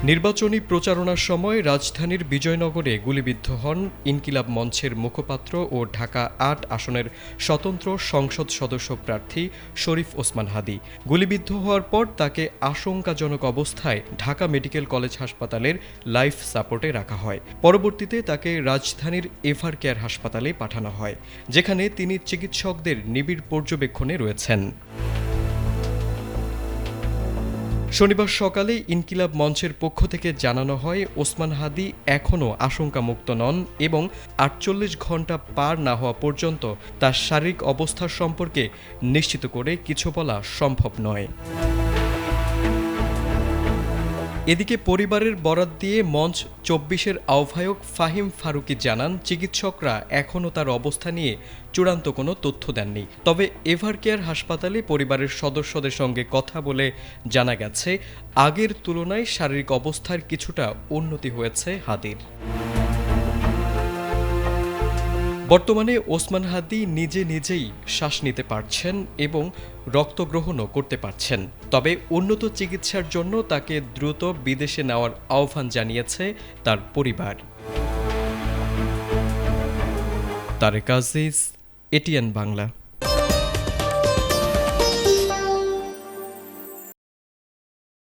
নির্বাচনী প্রচারণার সময় রাজধানীর বিজয়নগরে গুলিবিদ্ধ হন ইনকিলাব মঞ্চের মুখপাত্র ও ঢাকা ৮ আসনের স্বতন্ত্র সংসদ সদস্য প্রার্থী শরীফ ওসমান হাদী। গুলিবিদ্ধ হওয়ার পর তাকে আশঙ্কাজনক অবস্থায় ঢাকা মেডিকেল কলেজ হাসপাতালের লাইফ সাপোর্টে রাখা হয়। পরবর্তীতে তাকে রাজধানীর এভার কেয়ার হাসপাতালে পাঠানো হয়, যেখানে তিনি চিকিৎসকদের নিবিড় পর্যবেক্ষণে রয়েছেন। শনিবার সকালে ইনকিলাব মঞ্চের পক্ষ থেকে জানানো হয়, ওসমান হাদী এখনও আশঙ্কামুক্ত নন এবং ৪৮ ঘণ্টা পার না হওয়া পর্যন্ত তার শারীরিক অবস্থা সম্পর্কে নিশ্চিত করে কিছু বলা সম্ভব নয়। এদিকে পরিবারের বরাত দিয়ে মঞ্চ ২৪-এর আহ্বায়ক ফাহিম ফারুকী জানান, চিকিৎসকরা এখনও তার অবস্থা নিয়ে চূড়ান্ত কোনো তথ্য দেননি। তবে এভার কেয়ার হাসপাতালে পরিবারের সদস্যদের সঙ্গে কথা বলে জানা গেছে, আগের তুলনায় শারীরিক অবস্থার কিছুটা উন্নতি হয়েছে হাদীর। বর্তমানে ওসমান হাদী নিজেই শ্বাস নিতে পারছেন এবং রক্ত গ্রহণও করতে পারছেন। তবে উন্নত চিকিৎসার জন্য তাকে দ্রুত বিদেশে নেওয়ার আহ্বান জানিয়েছে তার পরিবার। তারেক আজিজ, এটিএন বাংলা।